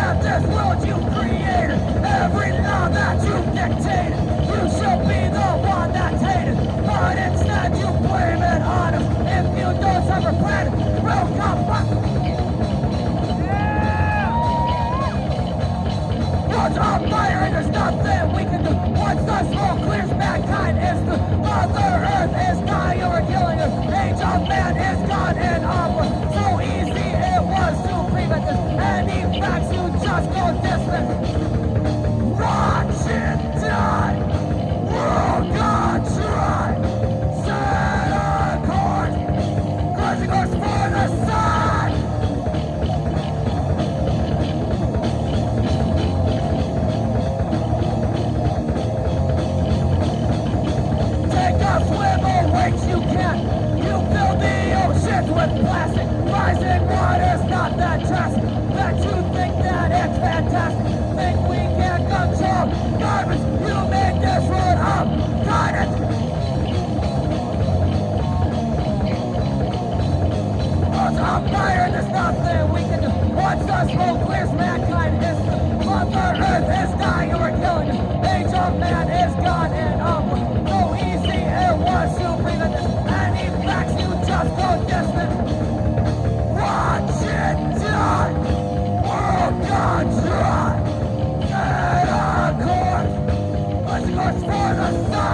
at this world you created, every law that you dictated. You should be the one that's hated, but instead you blame it on us. If you don't have a plan, we'll come back. World's on fire and there's nothing we can do. Once the smoke clears, mankind is through. Mother Earth is dying, we're killing her. Age of man is gone and onward. So easy it was to prevent this. Any facts you just go dismiss. Watch it die. World gone dry. Set a course. Closing course for the sun. Take a swivel, weights you can. You fill the oceans with plastic. Rising water's not that drastic. Bet you think that it's fantastic. Think we can control garbage. You made this road up. Got it. World's on fire, there's nothing we can do. Once the smoke clears, mankind is through. Mother Earth is dying and we're killing it. Age of man is gone and onward. So easy it was to prevent this. Any facts you just go dismiss. Watch it die. World gone dry. Set a course. Let's go for the sun.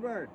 bird.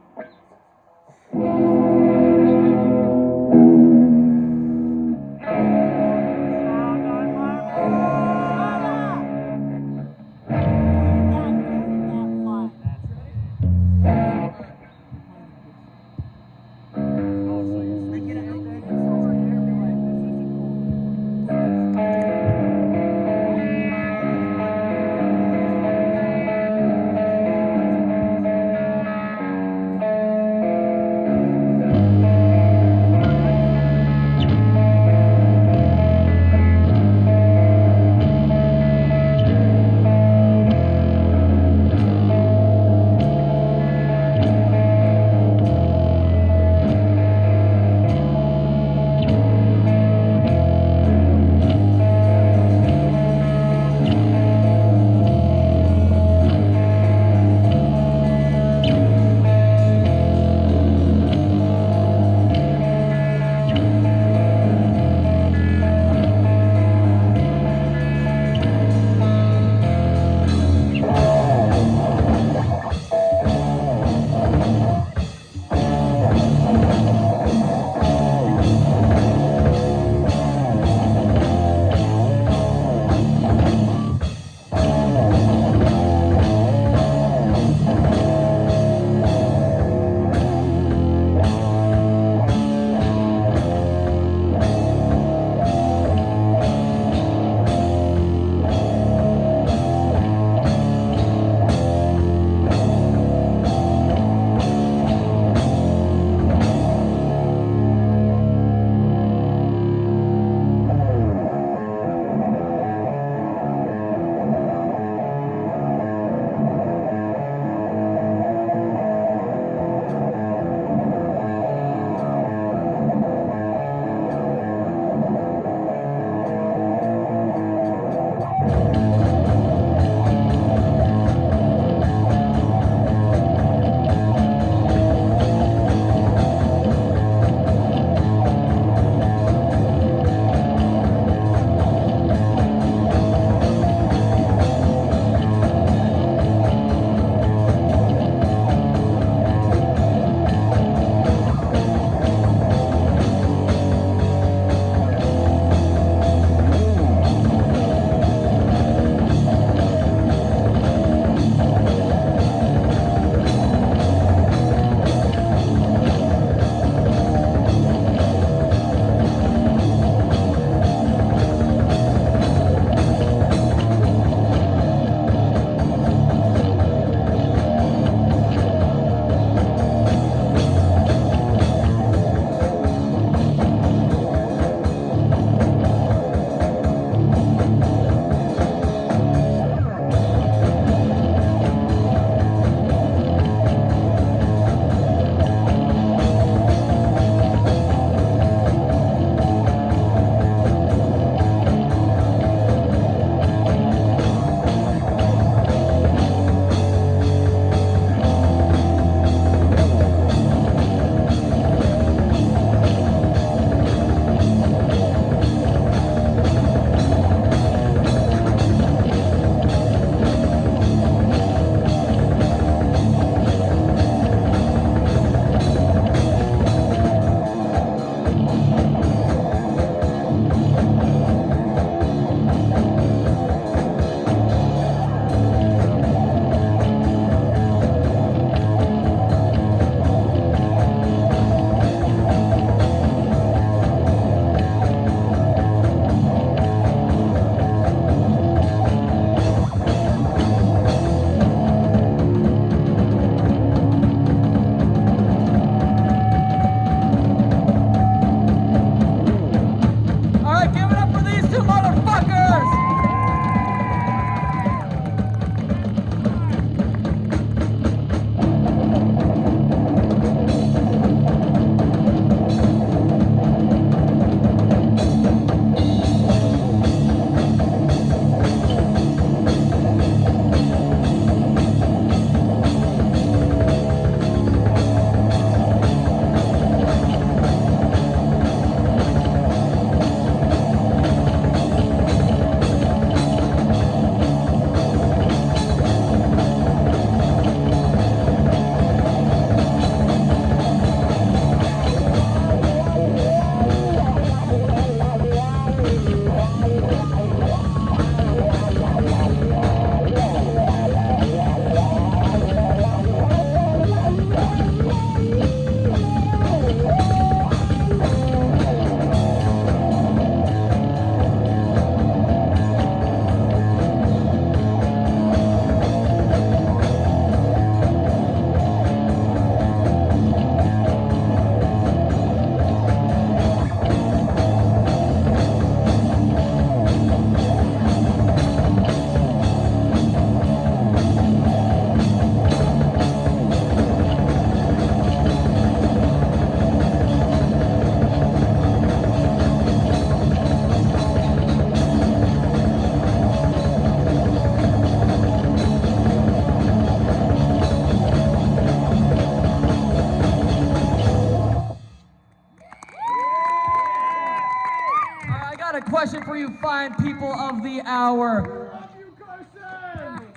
fine people of the hour. Love you, Carson!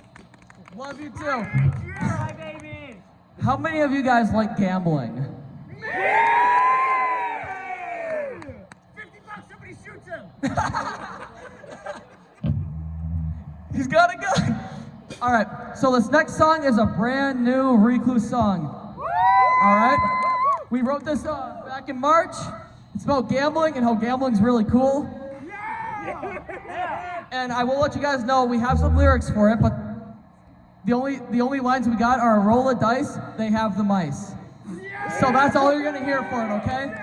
Love you too. Hi, baby! How many of you guys like gambling? Me! $50, somebody shoots him! He's got a gun. All right, so this next song is a brand new Recluse song. All right, we wrote this back in March. It's about gambling and how gambling's really cool. Yeah! And I will let you guys know we have some lyrics for it, but the only lines we got are a roll of dice, they have the mice. So that's all you're gonna hear for it, okay?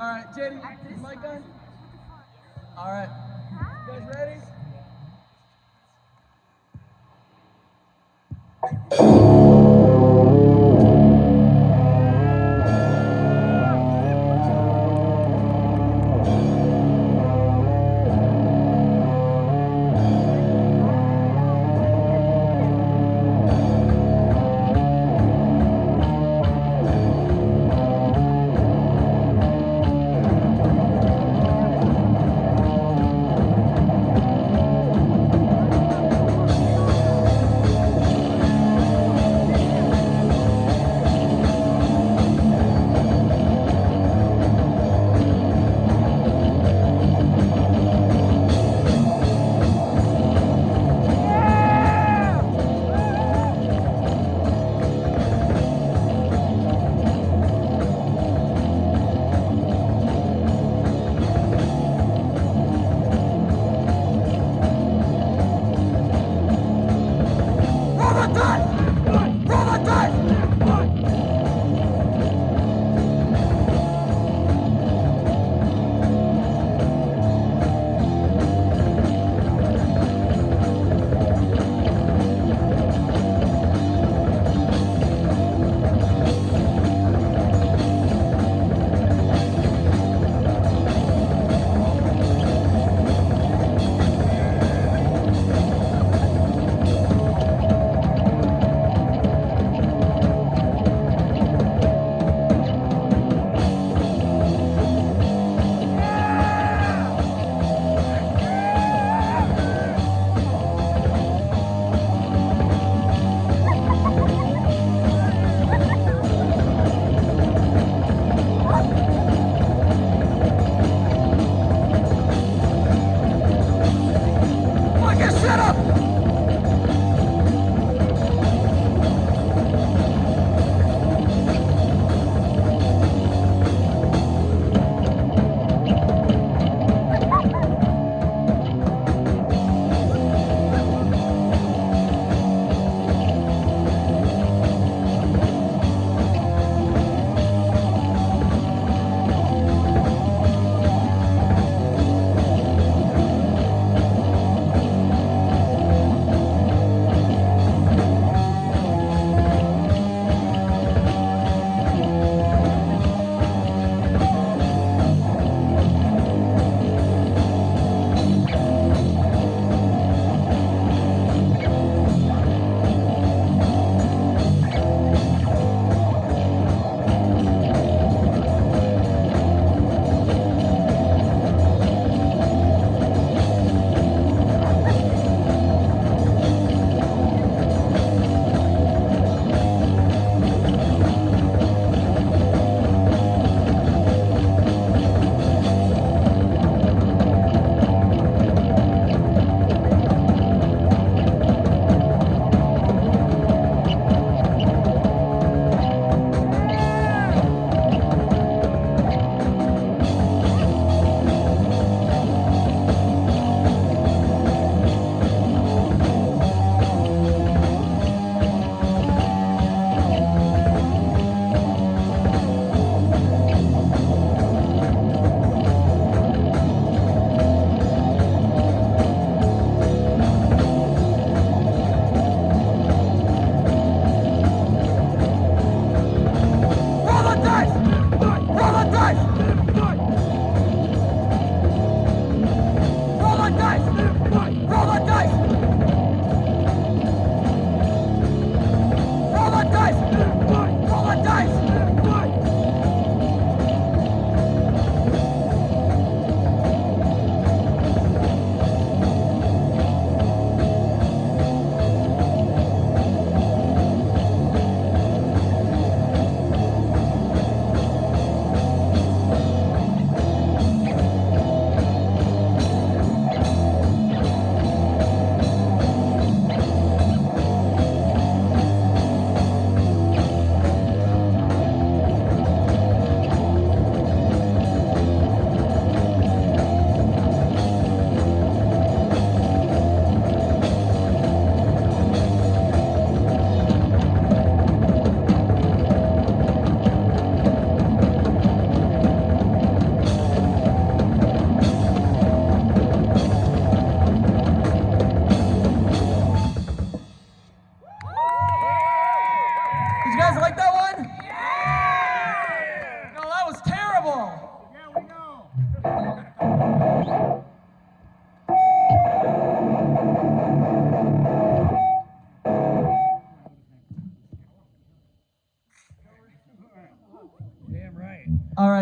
All right, JD, is my gun? All right, you guys ready?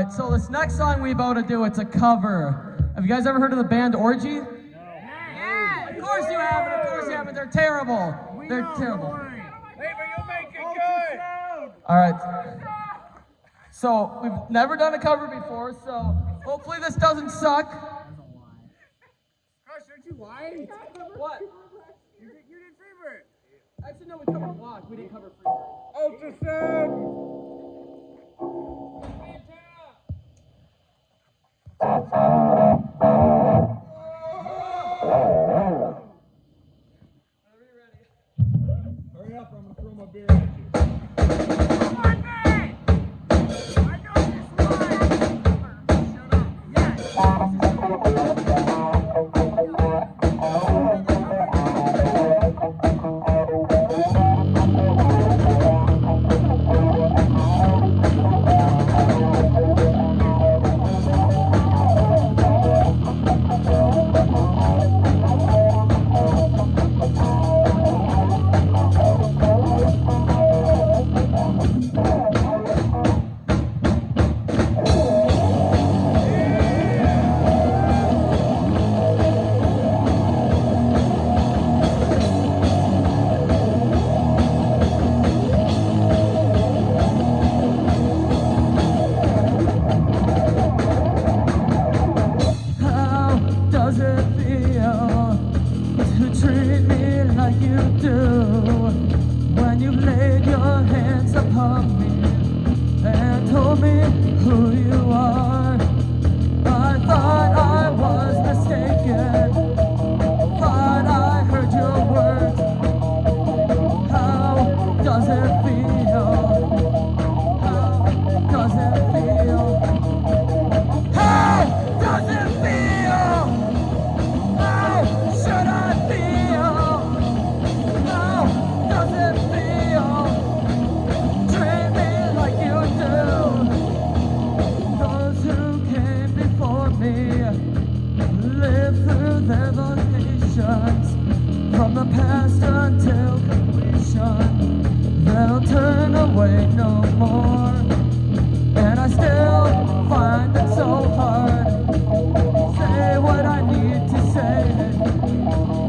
Alright, so this next song we about to do, it's a cover. Have you guys ever heard of the band Orgy? No. Yeah. Of course you haven't, of course you haven't. They're terrible. They're terrible. Hey, but you'll make it good. Alright. So, we've never done a cover before, so hopefully this doesn't suck. Gosh, aren't you lying? What? You did favorite. Actually, no, we covered Walk. We didn't cover Free. Ultrasound. Hurry up, I'm gonna throw my beer at you. From the past until completion, they'll turn away no more. And I still find it so hard to say what I need to say.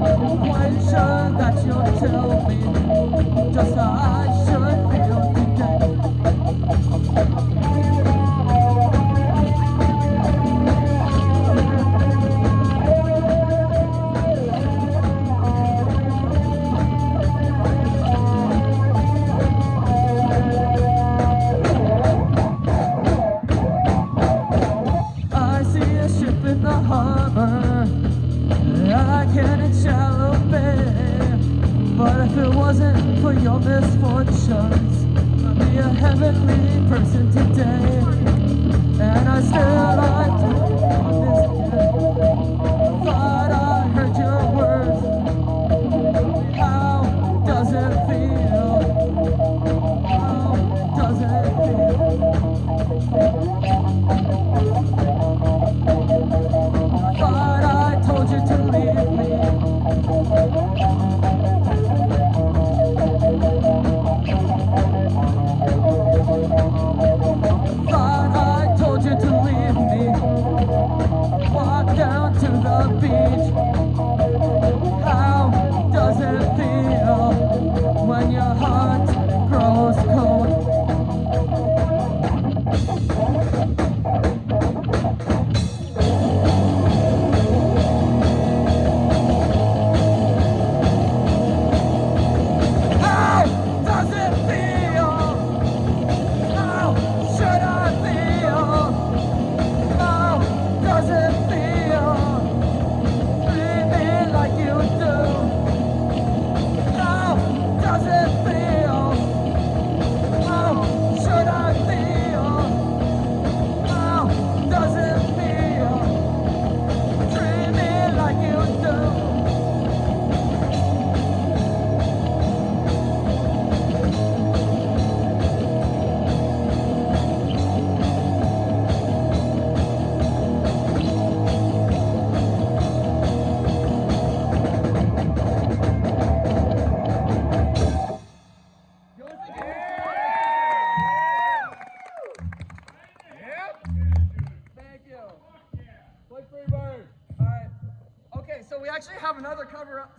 I'm quite sure that you'll tell me just how I should feel today. For your misfortunes, I'll be a heavenly person today. And I still like to miss you. Thought I heard your words. How does it feel? How does it feel? I thought I told you to leave me. Thought I told you to leave me. Walk down to the beach.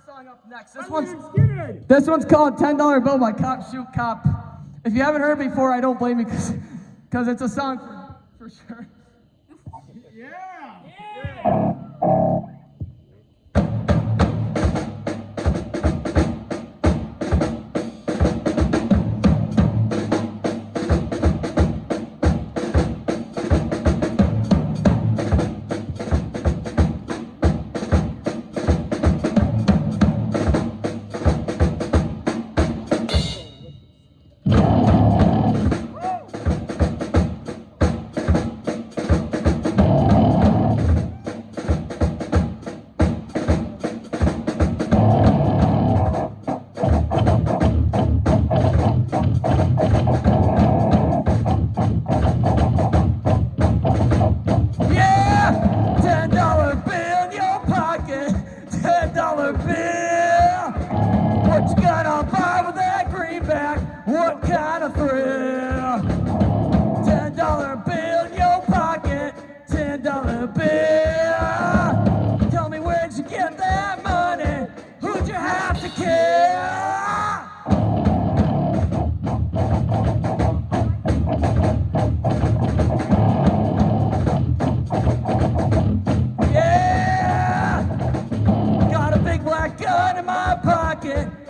song up next. Skinner. This one's called $10 Bill by Cop Shoot Cop. If you haven't heard it before, I don't blame you because it's a song for sure. Yeah.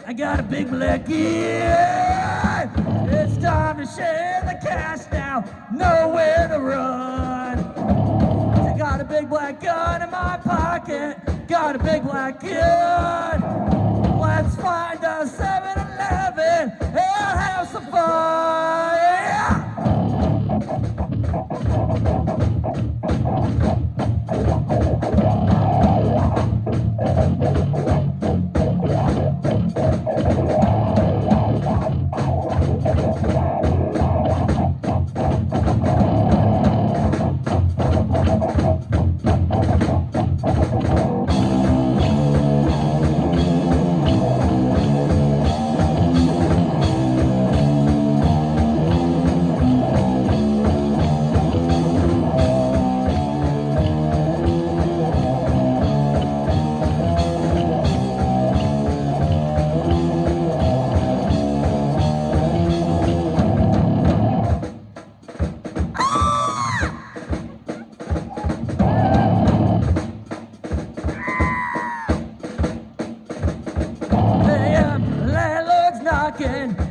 I got a big black eye. It's time to share the cash now. Nowhere to run. I got a big black gun in my pocket. Got a big black gun. Let's find a 7-Eleven and have some fun. Yeah.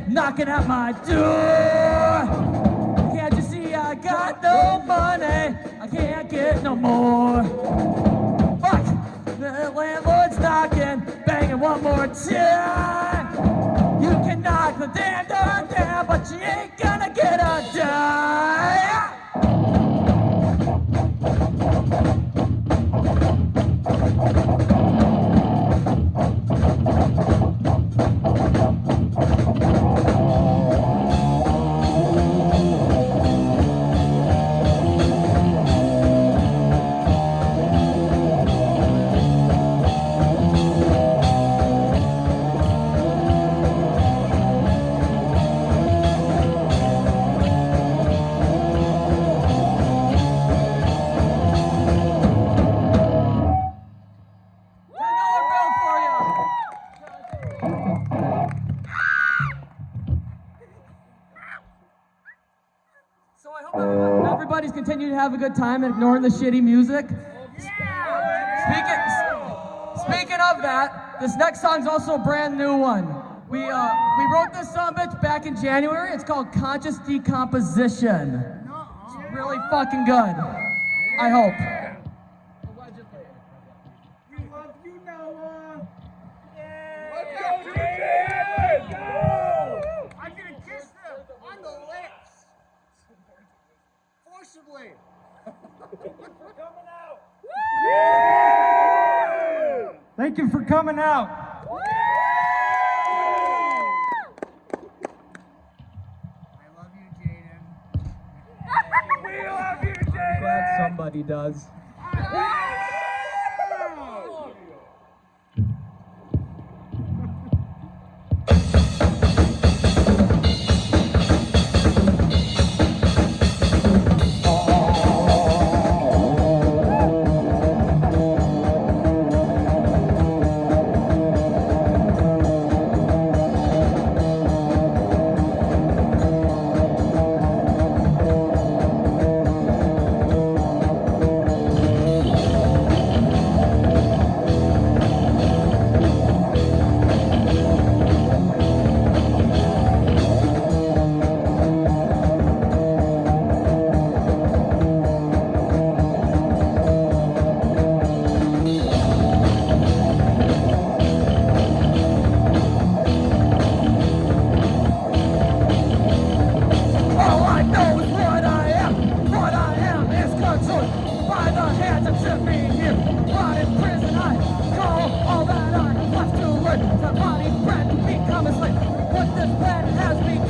Knocking at my door. Can't you see I got no money? I can't get no more. Fuck, the landlord's knocking, banging one more time. You can knock the damn door down, but you ain't gonna get a dime. Everybody's continuing to have a good time and ignoring the shitty music. Speaking of that, this next song's also a brand new one. We wrote this song bitch back in January. It's called Conscious Decomposition. It's really fucking good. I hope. We love you, Noah. Let's go, Jaden! Go! I'm gonna kiss them on the lips. Forcibly. Coming out! Thank you for coming out. I love you, Jaden. We love you, Jaden! Glad somebody does.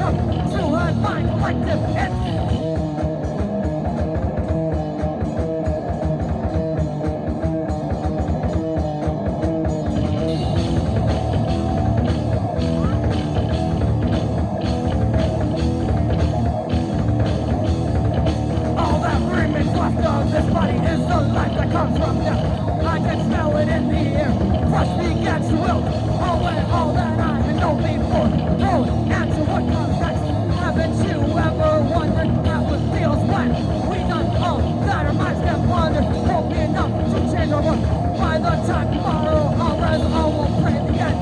come to a mind collective. All that remains left of this body is the life that comes from death. I can smell it in the air. Flesh begins to wilt away all that I had known before. Road answer what comes next. Haven't you ever wondered how it feels when we done all that our minds can wander? Won't be enough to change our world. By the time tomorrow I'll rise, I will pray the end.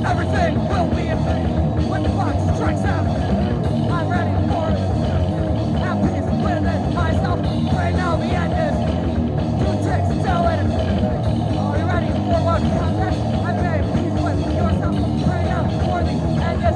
Everything will be in vain when the clock strikes out. I'm ready for it. Have peace within myself. Right now the end is 2 ticks till it. Are you ready for what comes next? I've made peace with yourself. Right now for the end is.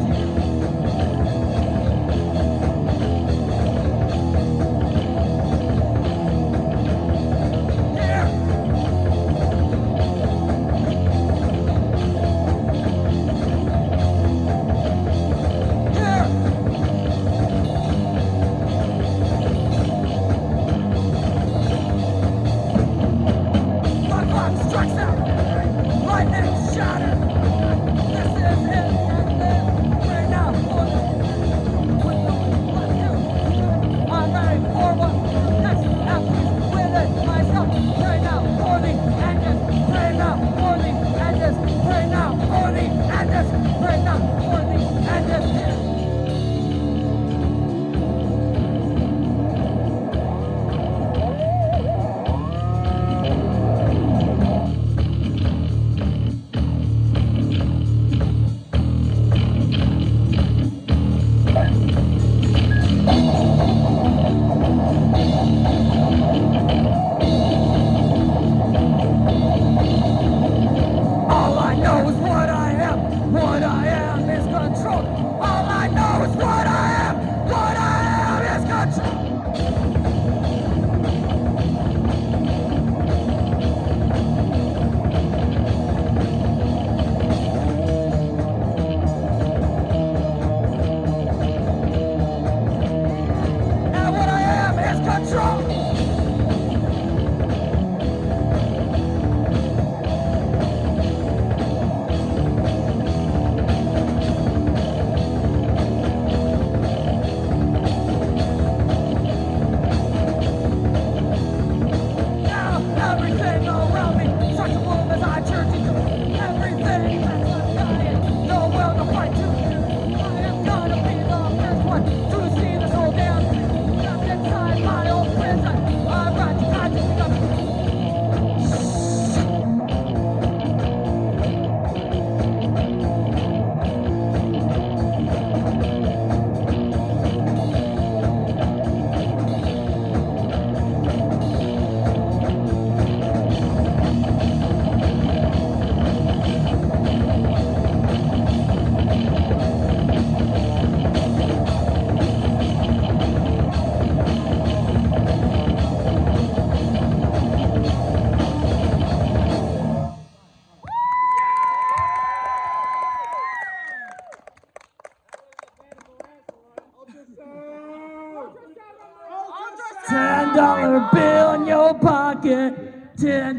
$10 bill in your pocket, $10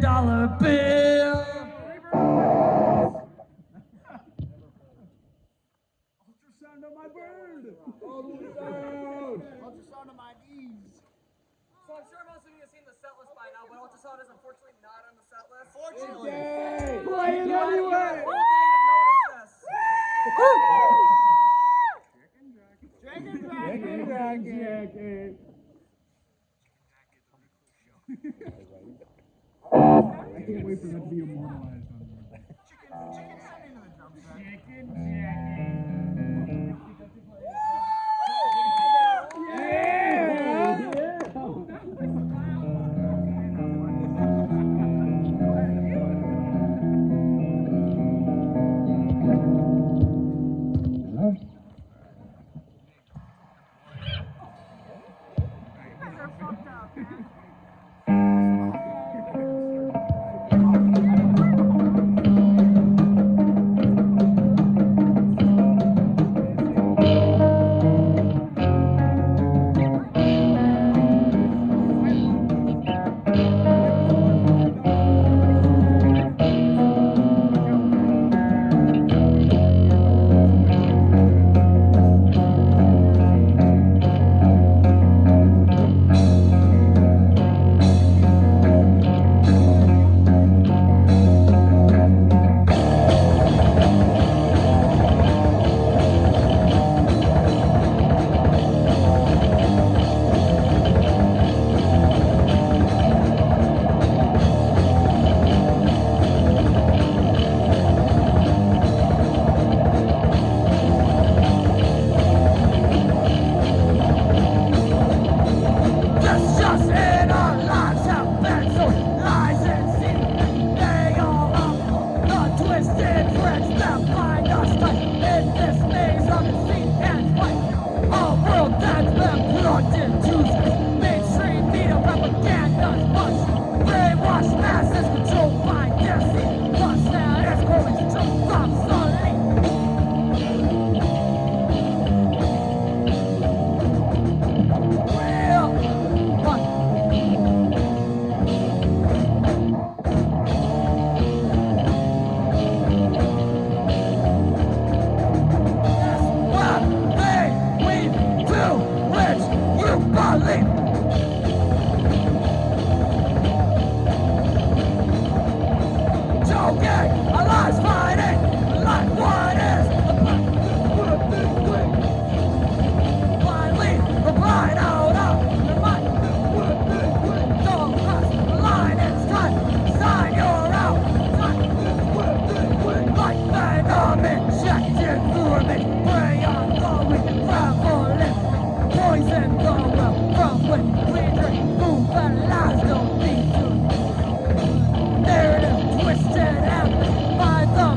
bill. Ultrasound on my bird! Ultrasound! Ultrasound on my knees! So I'm sure most of you have seen the set list by now, but ultrasound is unfortunately not on the set list. Fortunately! Play it You anyway! noticed this. skin jacket. That's just in our lives have been so lies and sin. They all are the twisted threads that bind us tight in this maze of deceit and spite. A world that's been plugged into mainstream media propaganda's bunch. Brainwashed masses controlled by deceit. Plus that is growing straight from solid. Poison the well from which we drink food that lies don't need to. Narrative twisted and by the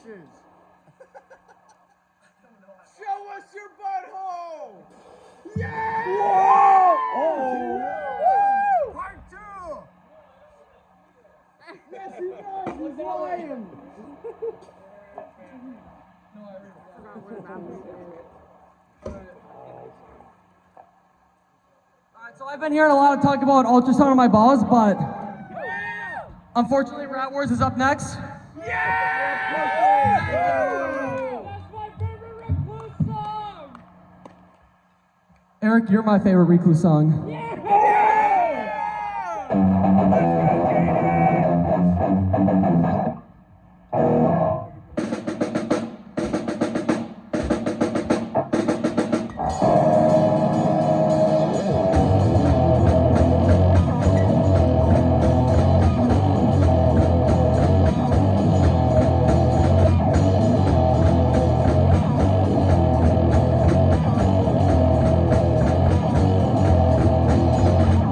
ashes. Show us your butthole. Yeah! Whoa! Oh! Part 2. Yes, he does. He's lying. Alright, so I've been hearing a lot of talk about ultrasound on my balls, but unfortunately Rat Wars is up next. Yeah! That's my favorite Recluse song! Eric, you're my favorite Recluse song.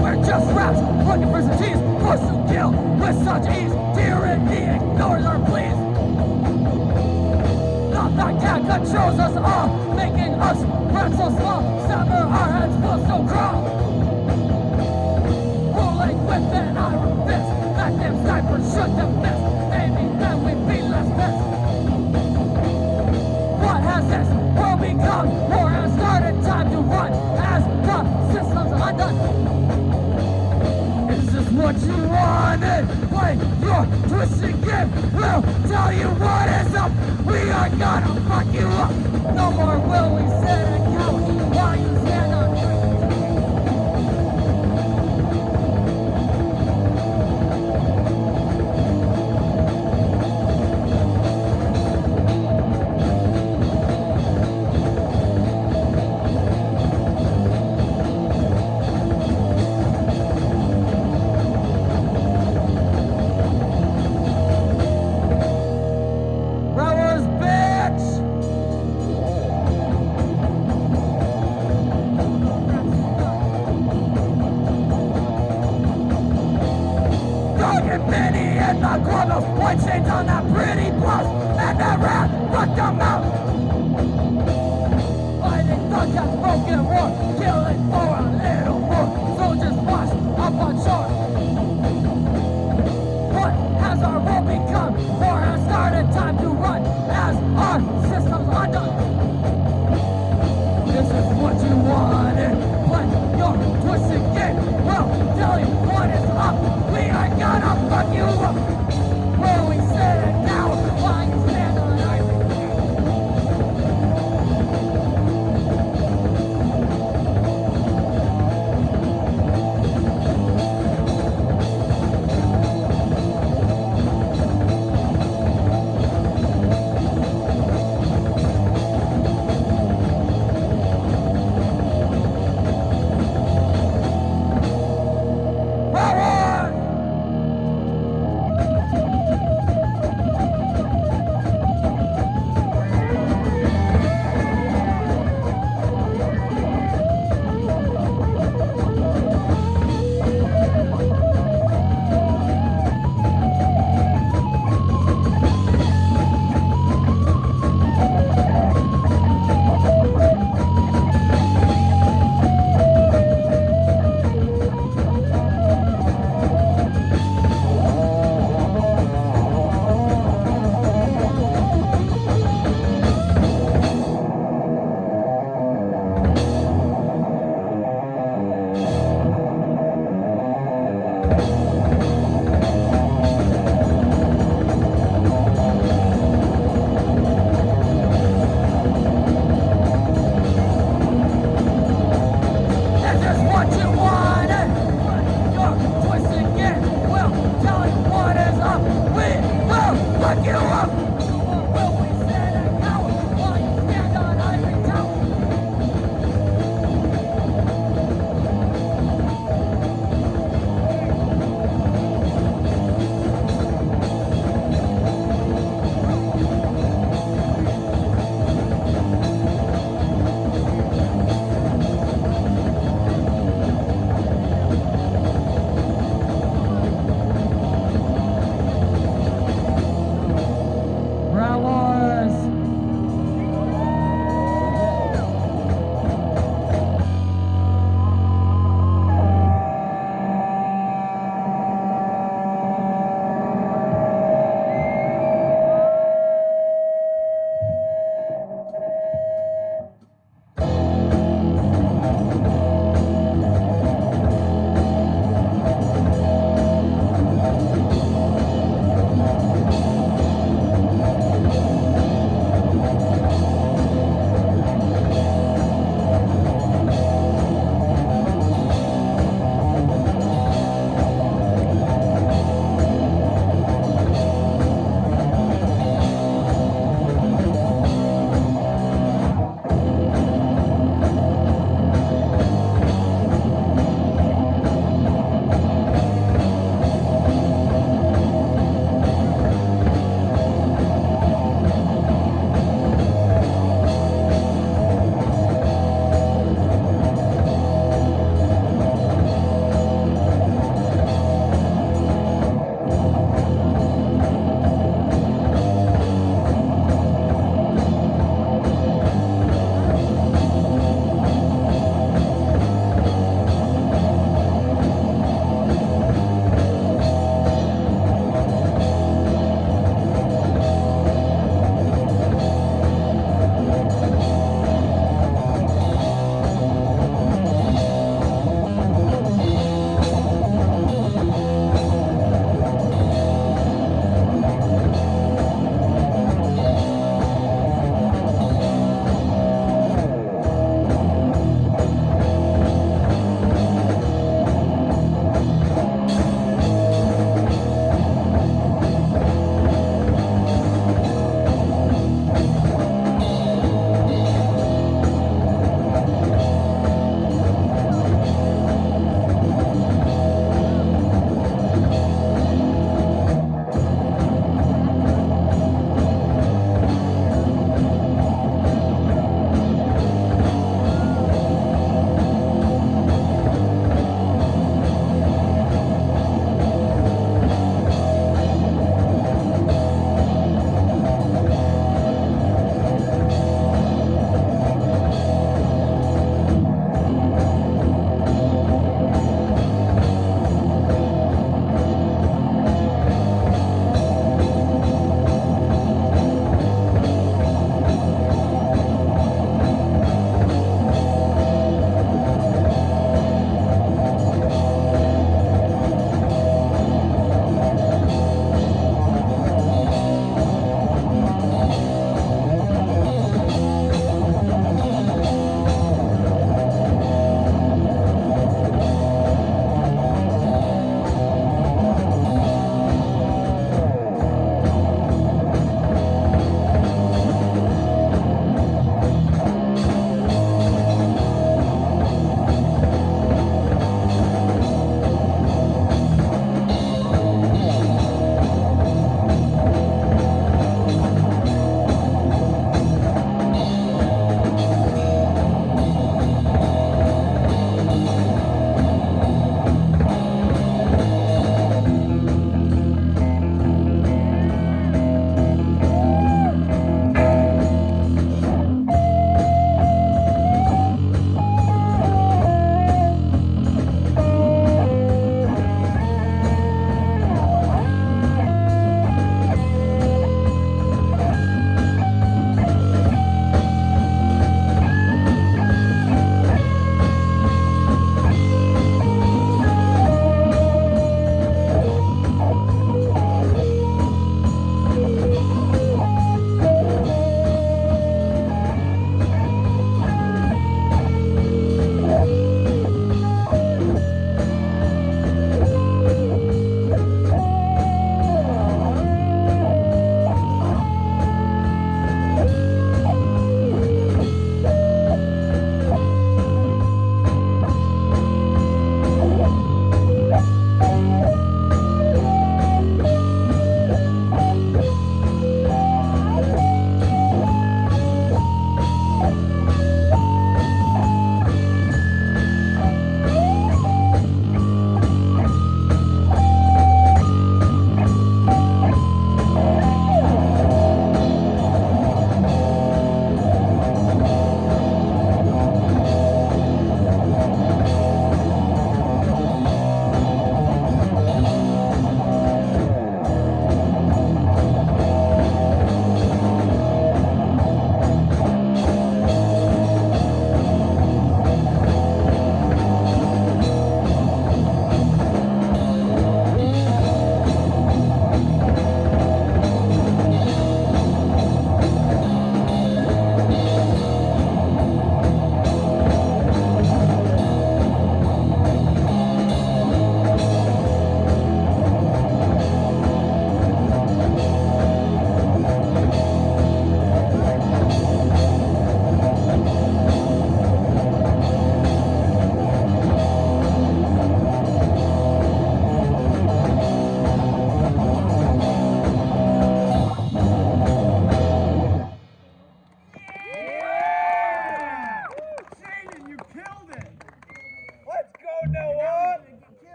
We're just rats, looking for some cheese, for some kill, with such ease. Tyranny ignores our pleas. Nothing can controls us all, making us rats so small. Sever our heads, feel so crawl. Ruling with an iron fist, that damn sniper should have missed. Maybe then we'd be less pissed. What has this world become? War has started, time to run as the system's undone. Is this what you wanted? Play your twisted game. We'll tell you what is up. We are gonna fuck you up. No more will we sit and count while you stand on trees. Rat Wars, bitch! Dog and Benny in the clubhouse, white shades on that pretty blouse, and that rat fucked them out. Fighting thug cats, broken war, killing for a little more. Soldiers washed up on shore. What has our world become? War has started, time to run as our systems undone. This is what you wanted. Play your twisted game. We'll tell you what is up. We are gonna fuck you up. Where we sit and now while you stand on ivory.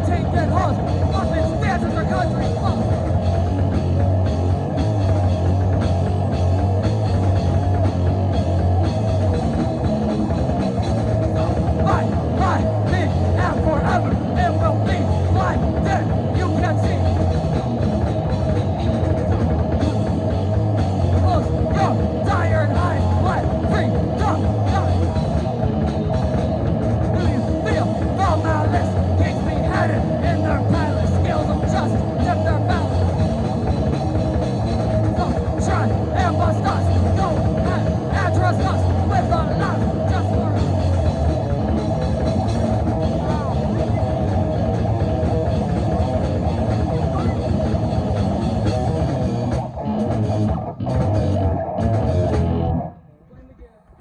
take dead halls. Puppets dance with their country